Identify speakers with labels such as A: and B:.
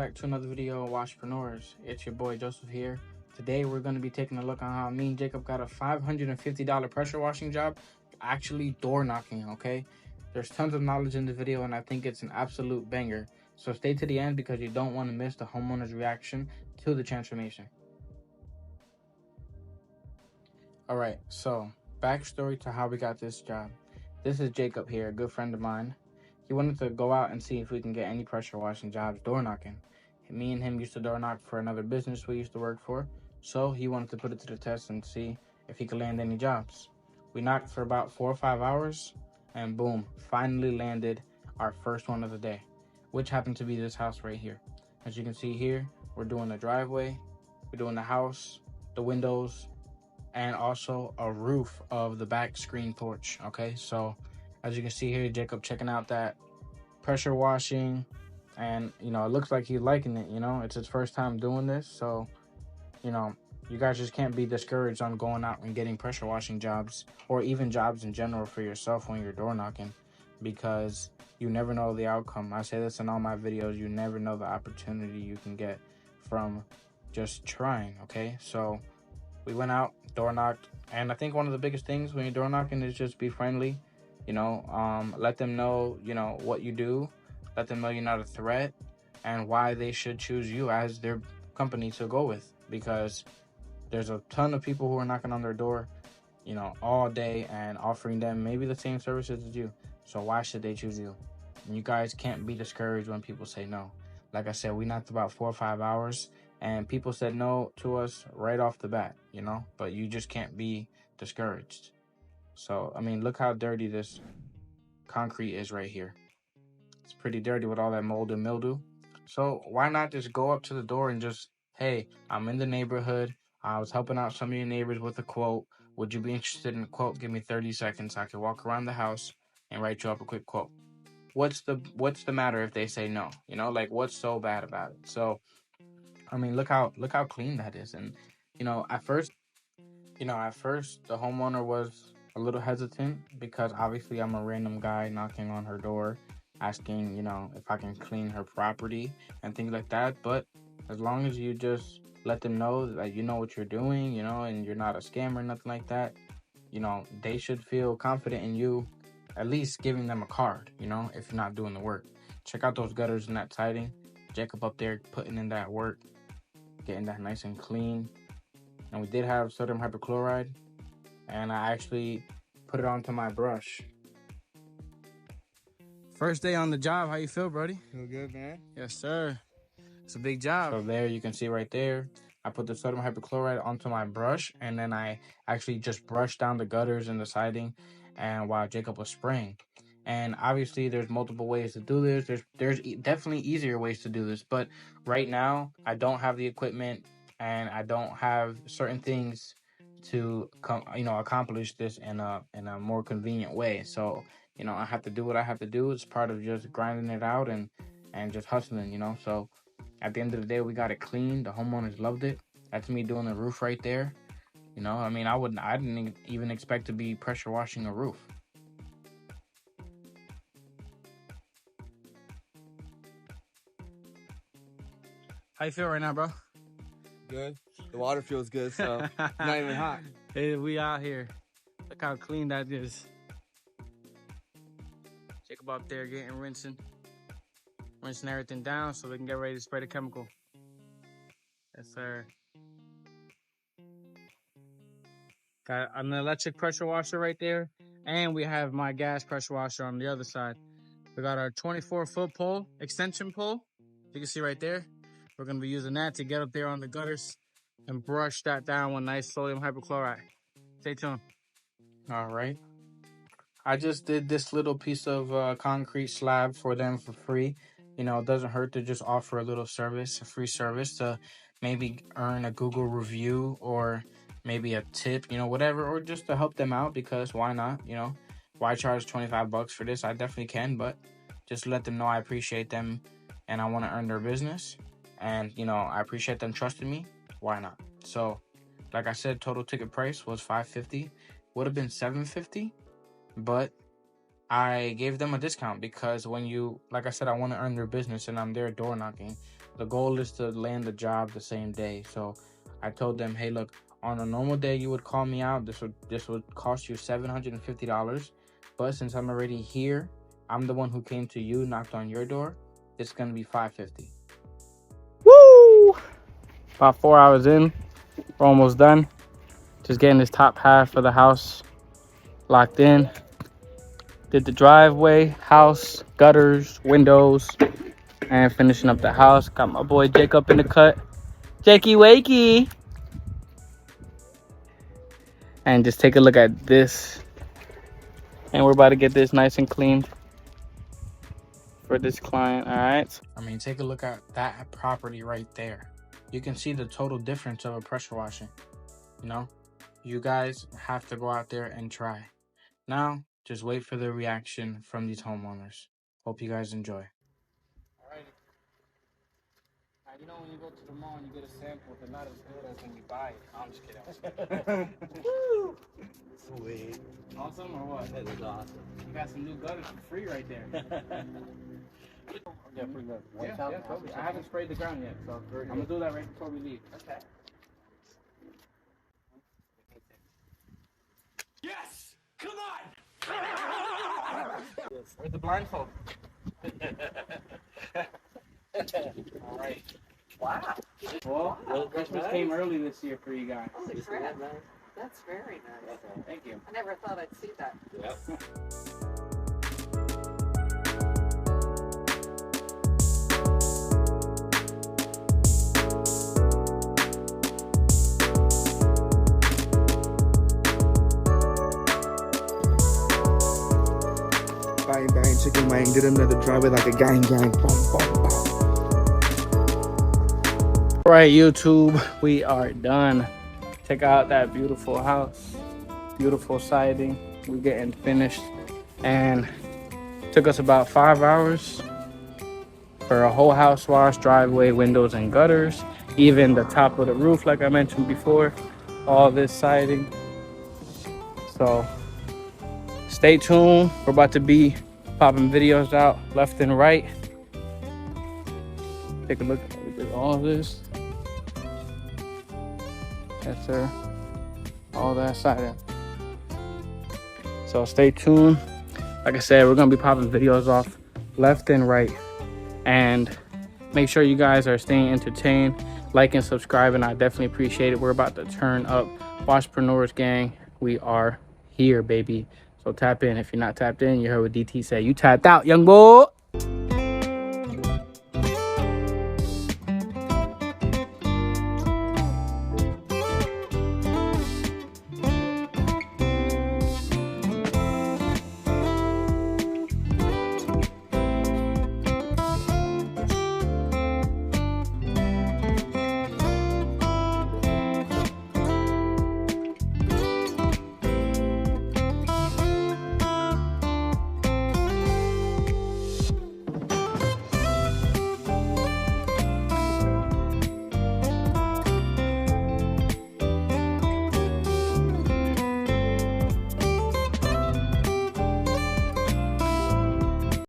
A: back to another video of Washpreneurs. It's your boy Joseph here. Today we're going to be taking a look on how me and Jacob got a $550 pressure washing job, actually door knocking, okay? There's tons of knowledge in the video and I think it's an absolute banger. So stay to the end because you don't want to miss the homeowner's reaction to the transformation. Alright, so backstory to how we got this job. This is Jacob here, a good friend of mine. He wanted to go out and see if we can get any pressure washing jobs door knocking. Me and him used to door knock for another business we used to work for, so he wanted to put it to the test and see if he could land any jobs. We knocked for about 4 or 5 hours, and boom, finally landed our first one of the day, which happened to be this house right here. As you can see here, we're doing the driveway, we're doing the house, the windows, and also a roof of the back screen porch, okay? So as you can see here, Jacob checking out that pressure washing, and it looks like he's liking it. It's his first time doing this, so you guys just can't be discouraged on going out and getting pressure washing jobs, or even jobs in general for yourself when you're door knocking, because you never know the outcome. I say this in all my videos, you never know the opportunity you can get from just trying, okay? So we went out, door knocked, and I think one of the biggest things when you're door knocking is just be friendly. Let them know, what you do. Let them know you're not a threat and why they should choose you as their company to go with. Because there's a ton of people who are knocking on their door, all day and offering them maybe the same services as you. So why should they choose you? And you guys can't be discouraged when people say no. Like I said, we knocked about 4 or 5 hours and people said no to us right off the bat, but you just can't be discouraged. So, look how dirty this concrete is right here. It's pretty dirty with all that mold and mildew. So why not just go up to the door and just, hey, I'm in the neighborhood. I was helping out some of your neighbors with a quote. Would you be interested in a quote? Give me 30 seconds. I can walk around the house and write you up a quick quote. What's the matter if they say no? What's so bad about it? So, look how clean that is. And, at first the homeowner was a little hesitant because obviously I'm a random guy knocking on her door, asking, if I can clean her property and things like that. But as long as you just let them know that you know what you're doing, and you're not a scammer, nothing like that, they should feel confident in you, at least giving them a card, if you're not doing the work. Check out those gutters and that siding. Jacob up there putting in that work, getting that nice and clean. And we did have sodium hypochlorite, and I actually put it onto my brush. First day on the job, how you feel, Brody?
B: Feel good, man.
A: Yes, sir. It's a big job. So there you can see right there, I put the sodium hypochlorite onto my brush, and then I actually just brushed down the gutters and the siding, and while Jacob was spraying. And obviously there's multiple ways to do this. There's definitely easier ways to do this, but right now I don't have the equipment and I don't have certain things to accomplish this in a more convenient way. So I have to do what I have to do. It's part of just grinding it out and just hustling. So at the end of the day, we got it clean. The homeowners loved it. That's me doing the roof right there. I didn't even expect to be pressure washing a roof. How you feel right now, bro?
B: Good. The water feels good, so not even hot.
A: Hey, we out here. Look how clean that is. Jacob up there rinsing everything down so we can get ready to spray the chemical. Yes, sir. Got an electric pressure washer right there, and we have my gas pressure washer on the other side. We got our 24-foot pole, extension pole. You can see right there. We're going to be using that to get up there on the gutters and brush that down with nice sodium hypochlorite. Stay tuned. All right. I just did this little piece of concrete slab for them for free. It doesn't hurt to just offer a little service, a free service, to maybe earn a Google review or maybe a tip, whatever, or just to help them out, because why not? Why charge $25 for this? I definitely can, but just let them know I appreciate them and I want to earn their business. And, I appreciate them trusting me. Why not? So, like I said, total ticket price was $550. Would have been $750, but I gave them a discount because when like I said, I want to earn their business and I'm there door knocking. The goal is to land the job the same day. So I told them, hey, look, on a normal day you would call me out. This would cost you $750. But since I'm already here, I'm the one who came to you, knocked on your door. It's gonna be $550. Woo! About 4 hours in, we're almost done. Just getting this top half of the house locked in. Did the driveway, house, gutters, windows, and finishing up the house. Got my boy Jacob in the cut. Jakey wakey. And just take a look at this. And we're about to get this nice and clean for this client. All right. I mean, take a look at that property right there. You can see the total difference of a pressure washing. You know, you guys have to go out there and try. Now, just wait for the reaction from these homeowners. Hope you guys enjoy. Alrighty. You know when you go to the mall and you get a sample, they're not as good as when you buy it. No, I'm just kidding. Woo!
B: Sweet.
A: Awesome or what?
B: That is awesome.
A: You got some new gutters for free right there.
B: Yeah, pretty much.
A: Yeah, totally. I haven't sprayed the ground yet, so I'm gonna do that right before we leave.
B: Okay. Yes! Come on!
A: Where's the blindfold? All right.
B: Wow.
A: Well, Christmas came early this year for you guys.
C: Holy crap. That's very nice.
A: Thank you.
C: I never thought I'd see that.
B: Yep.
D: Bang bang, chicken wing, did another driveway like a gang gang. Boom, boom, boom.
A: All right, YouTube, we are done. Check out that beautiful house, beautiful siding. We're getting finished, and took us about 5 hours for a whole house wash, driveway, windows, and gutters. Even the top of the roof, like I mentioned before, all this siding. So stay tuned. We're about to be popping videos out left and right. Take a look at all this. Yes, sir. All that siding. So stay tuned. Like I said, we're gonna be popping videos off left and right. And make sure you guys are staying entertained. Like and subscribe, and I definitely appreciate it. We're about to turn up. Washpreneurs gang, we are here, baby. So tap in. If you're not tapped in, you heard what DT said. You tapped out, young boy.